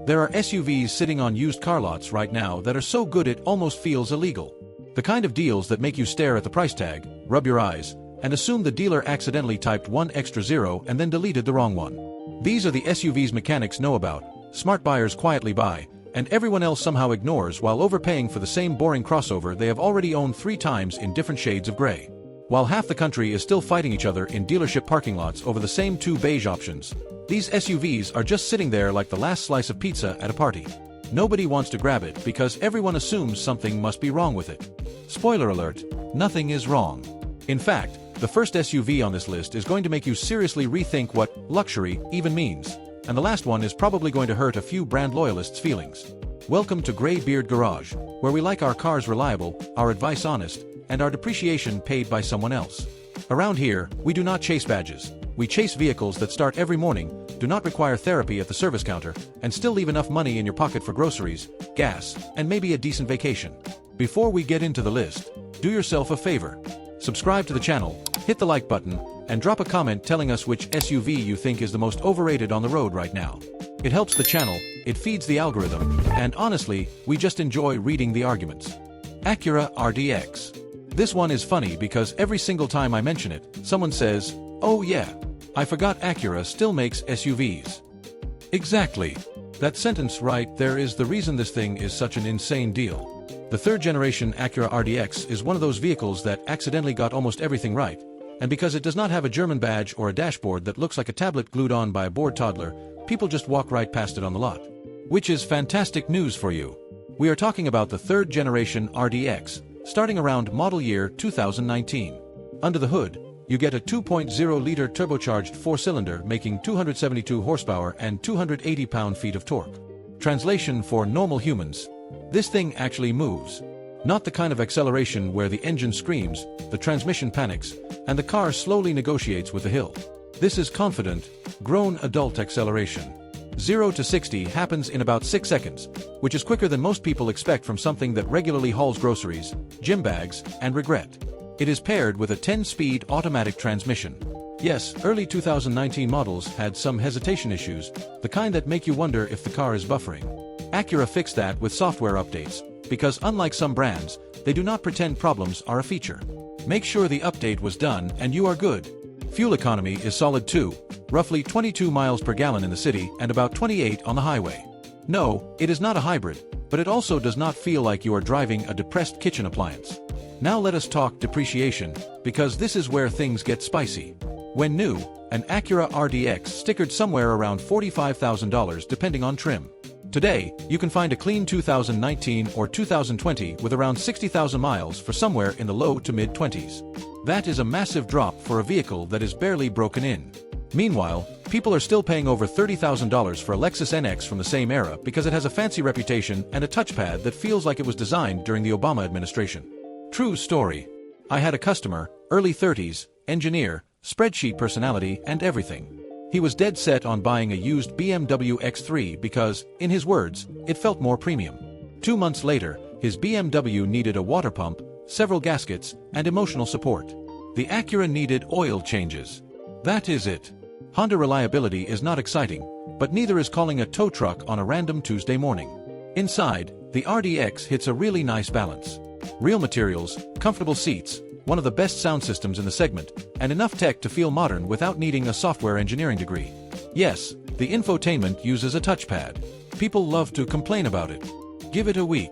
There are SUVs sitting on used car lots right now that are so good it almost feels illegal. The kind of deals that make you stare at the price tag, rub your eyes, and assume the dealer accidentally typed one extra zero and then deleted the wrong one. These are the SUVs mechanics know about, smart buyers quietly buy, and everyone else somehow ignores while overpaying for the same boring crossover they have already owned 3 times in different shades of gray. While half the country is still fighting each other in dealership parking lots over the same 2 beige options, these SUVs are just sitting there like the last slice of pizza at a party. Nobody wants to grab it because everyone assumes something must be wrong with it. Spoiler alert, nothing is wrong. In fact, the first SUV on this list is going to make you seriously rethink what luxury even means, and the last one is probably going to hurt a few brand loyalists' feelings. Welcome to Greybeard Garage, where we like our cars reliable, our advice honest, and our depreciation paid by someone else. Around here, we do not chase badges. We chase vehicles that start every morning, do not require therapy at the service counter, and still leave enough money in your pocket for groceries, gas, and maybe a decent vacation. Before we get into the list, do yourself a favor. Subscribe to the channel, hit the like button, and drop a comment telling us which SUV you think is the most overrated on the road right now. It helps the channel, it feeds the algorithm, and honestly, we just enjoy reading the arguments. Acura RDX. This one is funny because every single time I mention it, someone says, "Oh yeah, I forgot Acura still makes SUVs." Exactly. That sentence right there is the reason this thing is such an insane deal. The 3rd generation Acura RDX is one of those vehicles that accidentally got almost everything right, and because it does not have a German badge or a dashboard that looks like a tablet glued on by a bored toddler, people just walk right past it on the lot. Which is fantastic news for you. We are talking about the 3rd generation RDX, starting around model year 2019. Under the hood, you get a 2.0-liter turbocharged 4-cylinder making 272 horsepower and 280 pound-feet of torque. Translation for normal humans: this thing actually moves. Not the kind of acceleration where the engine screams, the transmission panics, and the car slowly negotiates with the hill. This is confident, grown adult acceleration. 0 to 60 happens in about 6 seconds, which is quicker than most people expect from something that regularly hauls groceries, gym bags, and regret. It is paired with a 10-speed automatic transmission. Yes, early 2019 models had some hesitation issues, the kind that make you wonder if the car is buffering. Acura fixed that with software updates, because unlike some brands, they do not pretend problems are a feature. Make sure the update was done and you are good. Fuel economy is solid too, roughly 22 miles per gallon in the city and about 28 on the highway. No, it is not a hybrid, but it also does not feel like you are driving a depressed kitchen appliance. Now let us talk depreciation, because this is where things get spicy. When new, an Acura RDX stickered somewhere around $45,000 depending on trim. Today, you can find a clean 2019 or 2020 with around 60,000 miles for somewhere in the low to mid-20s. That is a massive drop for a vehicle that is barely broken in. Meanwhile, people are still paying over $30,000 for a Lexus NX from the same era because it has a fancy reputation and a touchpad that feels like it was designed during the Obama administration. True story. I had a customer, early 30s, engineer, spreadsheet personality, and everything. He was dead set on buying a used BMW X3 because, in his words, it felt more premium. 2 months later, his BMW needed a water pump, several gaskets, and emotional support. The Acura needed oil changes. That is it. Honda reliability is not exciting, but neither is calling a tow truck on a random Tuesday morning. Inside, the RDX hits a really nice balance. Real materials, comfortable seats, one of the best sound systems in the segment, and enough tech to feel modern without needing a software engineering degree. Yes, the infotainment uses a touchpad. People love to complain about it. Give it a week.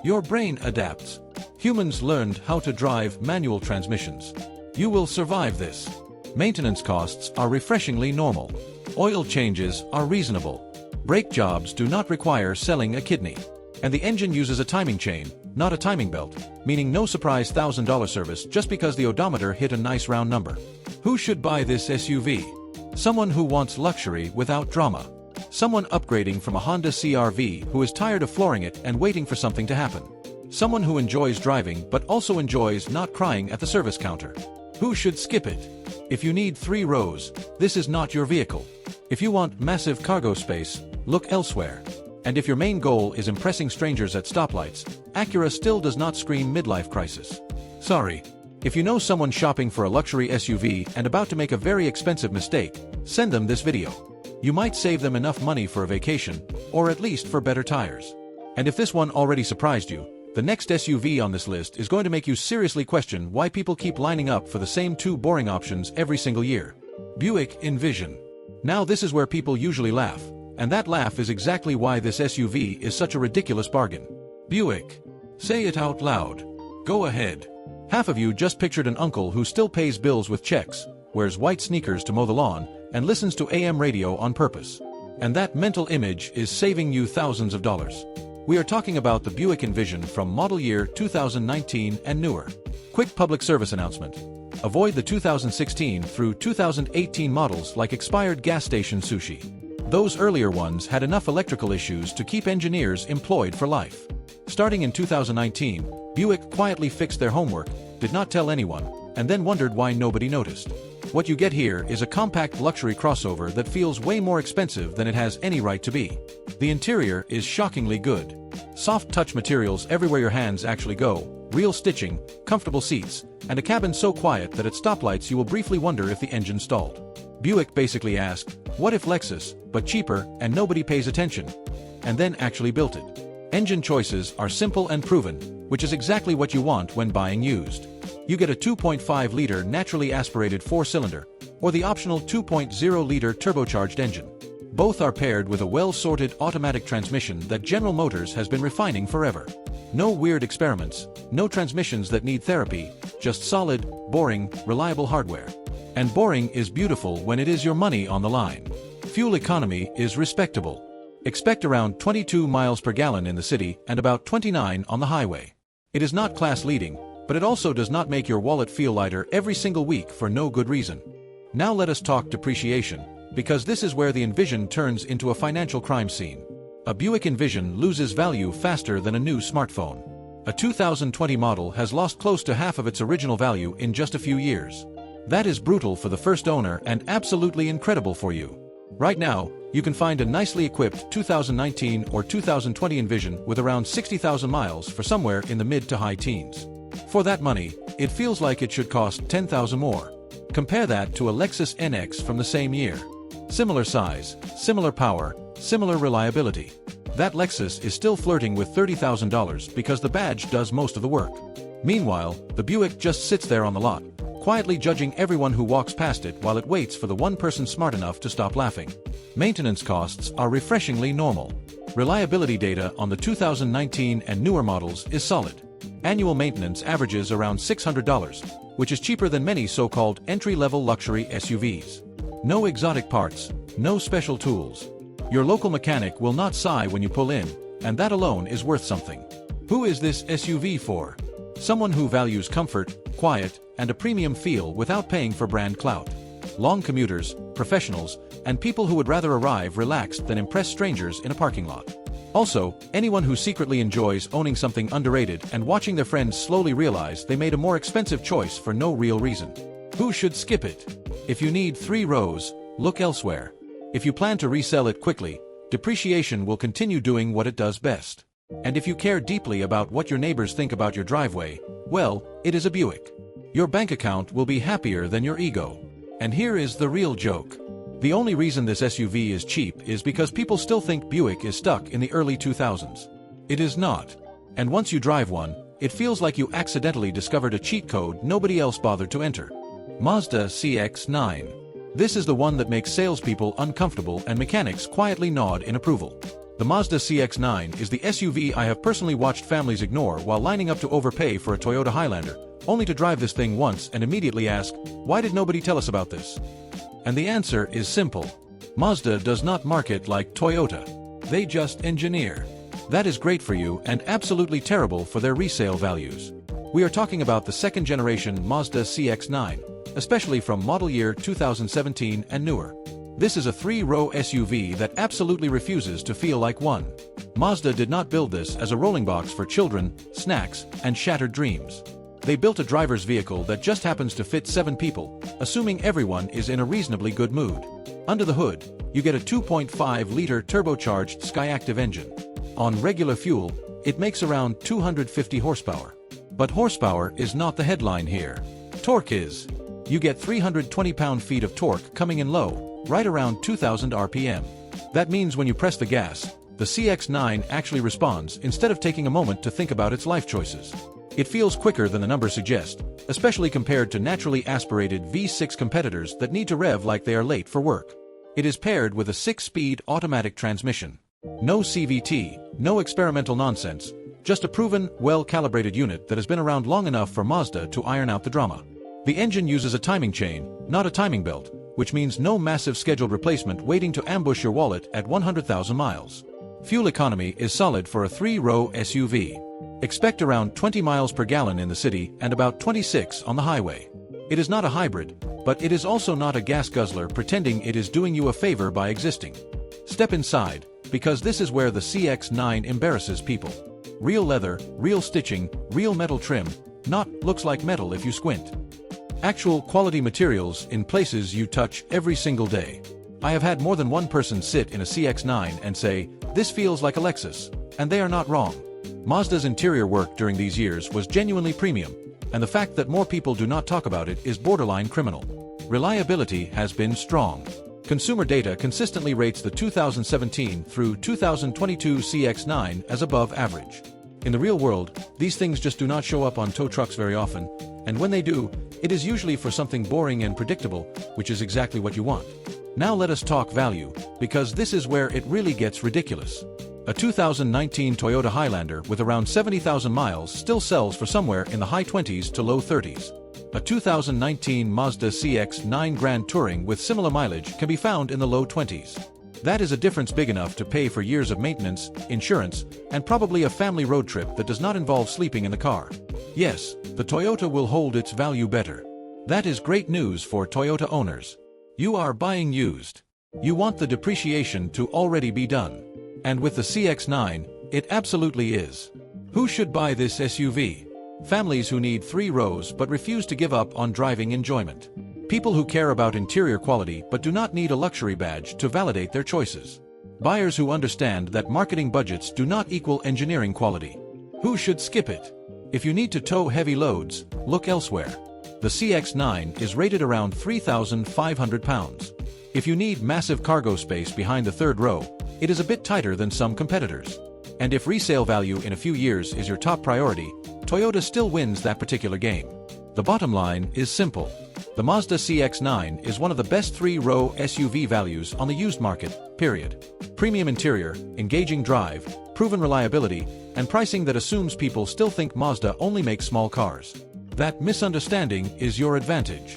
Your brain adapts. Humans learned how to drive manual transmissions. You will survive this. Maintenance costs are refreshingly normal. Oil changes are reasonable. Brake jobs do not require selling a kidney. And the engine uses a timing chain, not a timing belt, meaning no surprise $1,000 service just because the odometer hit a nice round number. Who should buy this SUV? Someone who wants luxury without drama. Someone upgrading from a Honda CR-V who is tired of flooring it and waiting for something to happen. Someone who enjoys driving but also enjoys not crying at the service counter. Who should skip it? If you need 3 rows, this is not your vehicle. If you want massive cargo space, look elsewhere. And if your main goal is impressing strangers at stoplights, Acura still does not scream midlife crisis. Sorry. If you know someone shopping for a luxury SUV and about to make a very expensive mistake, send them this video. You might save them enough money for a vacation, or at least for better tires. And if this one already surprised you, the next SUV on this list is going to make you seriously question why people keep lining up for the same two boring options every single year. Buick Envision. Now this is where people usually laugh, and that laugh is exactly why this SUV is such a ridiculous bargain. Buick. Say it out loud. Go ahead. Half of you just pictured an uncle who still pays bills with checks, wears white sneakers to mow the lawn, and listens to AM radio on purpose. And that mental image is saving you thousands of dollars. We are talking about the Buick Envision from model year 2019 and newer. Quick public service announcement. Avoid the 2016 through 2018 models like expired gas station sushi. Those earlier ones had enough electrical issues to keep engineers employed for life. Starting in 2019, Buick quietly fixed their homework, did not tell anyone, and then wondered why nobody noticed. What you get here is a compact luxury crossover that feels way more expensive than it has any right to be. The interior is shockingly good. Soft touch materials everywhere your hands actually go, real stitching, comfortable seats, and a cabin so quiet that at stoplights you will briefly wonder if the engine stalled. Buick basically asked, what if Lexus, but cheaper and nobody pays attention? And then actually built it. Engine choices are simple and proven, which is exactly what you want when buying used. You get a 2.5-liter naturally aspirated 4-cylinder, or the optional 2.0-liter turbocharged engine. Both are paired with a well-sorted automatic transmission that General Motors has been refining forever. No weird experiments, no transmissions that need therapy, just solid, boring, reliable hardware. And boring is beautiful when it is your money on the line. Fuel economy is respectable. Expect around 22 miles per gallon in the city and about 29 on the highway. It is not class-leading, but it also does not make your wallet feel lighter every single week for no good reason. Now let us talk depreciation, because this is where the Envision turns into a financial crime scene. A Buick Envision loses value faster than a new smartphone. A 2020 model has lost close to half of its original value in just a few years. That is brutal for the first owner and absolutely incredible for you. Right now, you can find a nicely equipped 2019 or 2020 Envision with around 60,000 miles for somewhere in the mid to high teens. For that money, it feels like it should cost 10,000 more. Compare that to a Lexus NX from the same year. Similar size, similar power, similar reliability. That Lexus is still flirting with $30,000 because the badge does most of the work. Meanwhile, the Buick just sits there on the lot, quietly judging everyone who walks past it while it waits for the one person smart enough to stop laughing. Maintenance costs are refreshingly normal. Reliability data on the 2019 and newer models is solid. Annual maintenance averages around $600, which is cheaper than many so-called entry-level luxury SUVs. No exotic parts, no special tools. Your local mechanic will not sigh when you pull in, and that alone is worth something. Who is this SUV for? Someone who values comfort, quiet, and a premium feel without paying for brand clout. Long commuters, professionals, and people who would rather arrive relaxed than impress strangers in a parking lot. Also, anyone who secretly enjoys owning something underrated and watching their friends slowly realize they made a more expensive choice for no real reason. Who should skip it? If you need 3 rows, look elsewhere. If you plan to resell it quickly, depreciation will continue doing what it does best. And if you care deeply about what your neighbors think about your driveway, well, it is a Buick. Your bank account will be happier than your ego. And here is the real joke. The only reason this SUV is cheap is because people still think Buick is stuck in the early 2000s. It is not. And once you drive one, it feels like you accidentally discovered a cheat code nobody else bothered to enter. Mazda CX-9. This is the one that makes salespeople uncomfortable and mechanics quietly nod in approval. The Mazda CX-9 is the SUV I have personally watched families ignore while lining up to overpay for a Toyota Highlander, only to drive this thing once and immediately ask, why did nobody tell us about this? And the answer is simple. Mazda does not market like Toyota. They just engineer. That is great for you and absolutely terrible for their resale values. We are talking about the second-generation Mazda CX-9, especially from model year 2017 and newer. This is a 3-row SUV that absolutely refuses to feel like one. Mazda did not build this as a rolling box for children, snacks, and shattered dreams. They built a driver's vehicle that just happens to fit 7 people, assuming everyone is in a reasonably good mood. Under the hood, you get a 2.5-liter turbocharged Skyactiv engine. On regular fuel, it makes around 250 horsepower. But horsepower is not the headline here. Torque is. You get 320 pound-feet of torque coming in low, right around 2000 RPM. That means when you press the gas, the CX-9 actually responds instead of taking a moment to think about its life choices. It feels quicker than the numbers suggest, especially compared to naturally aspirated V6 competitors that need to rev like they are late for work. It is paired with a 6-speed automatic transmission. No CVT, no experimental nonsense, just a proven, well-calibrated unit that has been around long enough for Mazda to iron out the drama. The engine uses a timing chain, not a timing belt, which means no massive scheduled replacement waiting to ambush your wallet at 100,000 miles. Fuel economy is solid for a 3-row SUV. Expect around 20 miles per gallon in the city and about 26 on the highway. It is not a hybrid, but it is also not a gas guzzler pretending it is doing you a favor by existing. Step inside, because this is where the CX-9 embarrasses people. Real leather, real stitching, real metal trim, not looks like metal if you squint. Actual quality materials in places you touch every single day. I have had more than one person sit in a CX-9 and say, "This feels like a Lexus," and they are not wrong. Mazda's interior work during these years was genuinely premium, and the fact that more people do not talk about it is borderline criminal. Reliability has been strong. Consumer data consistently rates the 2017 through 2022 CX-9 as above average. In the real world, these things just do not show up on tow trucks very often, and when they do, it is usually for something boring and predictable, which is exactly what you want. Now let us talk value, because this is where it really gets ridiculous. A 2019 Toyota Highlander with around 70,000 miles still sells for somewhere in the high 20s to low 30s. A 2019 Mazda CX-9 Grand Touring with similar mileage can be found in the low 20s. That is a difference big enough to pay for years of maintenance, insurance, and probably a family road trip that does not involve sleeping in the car. Yes, the Toyota will hold its value better. That is great news for Toyota owners. You are buying used. You want the depreciation to already be done. And with the CX-9, it absolutely is. Who should buy this SUV? Families who need 3 rows but refuse to give up on driving enjoyment. People who care about interior quality but do not need a luxury badge to validate their choices. Buyers who understand that marketing budgets do not equal engineering quality. Who should skip it? If you need to tow heavy loads, look elsewhere. The CX-9 is rated around 3,500 pounds. If you need massive cargo space behind the third row, it is a bit tighter than some competitors. And if resale value in a few years is your top priority, Toyota still wins that particular game. The bottom line is simple. The Mazda CX-9 is one of the best 3-row SUV values on the used market, period. Premium interior, engaging drive, proven reliability, and pricing that assumes people still think Mazda only makes small cars. That misunderstanding is your advantage.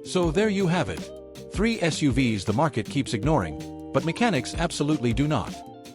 So there you have it. 3 SUVs the market keeps ignoring, but mechanics absolutely do not.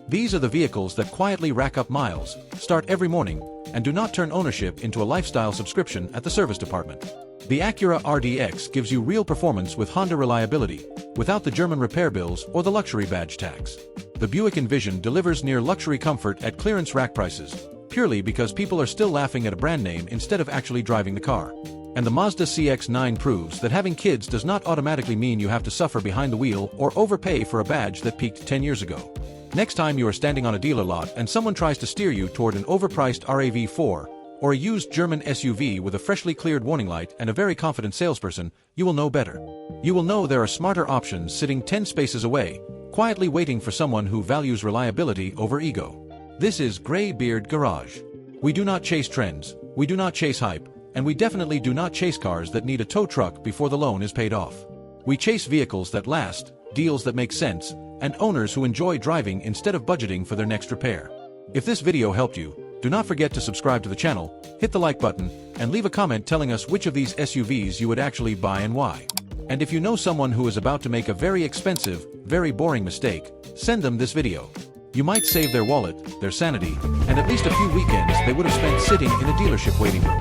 These are the vehicles that quietly rack up miles, start every morning, and do not turn ownership into a lifestyle subscription at the service department. The Acura RDX gives you real performance with Honda reliability, without the German repair bills or the luxury badge tax. The Buick Envision delivers near luxury comfort at clearance rack prices, purely because people are still laughing at a brand name instead of actually driving the car. And the Mazda CX-9 proves that having kids does not automatically mean you have to suffer behind the wheel or overpay for a badge that peaked 10 years ago. Next time you are standing on a dealer lot and someone tries to steer you toward an overpriced RAV4 or a used German SUV with a freshly cleared warning light and a very confident salesperson, you will know better. You will know there are smarter options sitting 10 spaces away, quietly waiting for someone who values reliability over ego. This is Greybeard Garage. We do not chase trends, we do not chase hype, and we definitely do not chase cars that need a tow truck before the loan is paid off. We chase vehicles that last, deals that make sense, and owners who enjoy driving instead of budgeting for their next repair. If this video helped you, do not forget to subscribe to the channel, hit the like button, and leave a comment telling us which of these SUVs you would actually buy and why. And if you know someone who is about to make a very expensive, very boring mistake, send them this video. You might save their wallet, their sanity, and at least a few weekends they would have spent sitting in a dealership waiting room.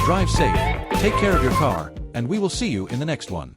Drive safe, take care of your car, and we will see you in the next one.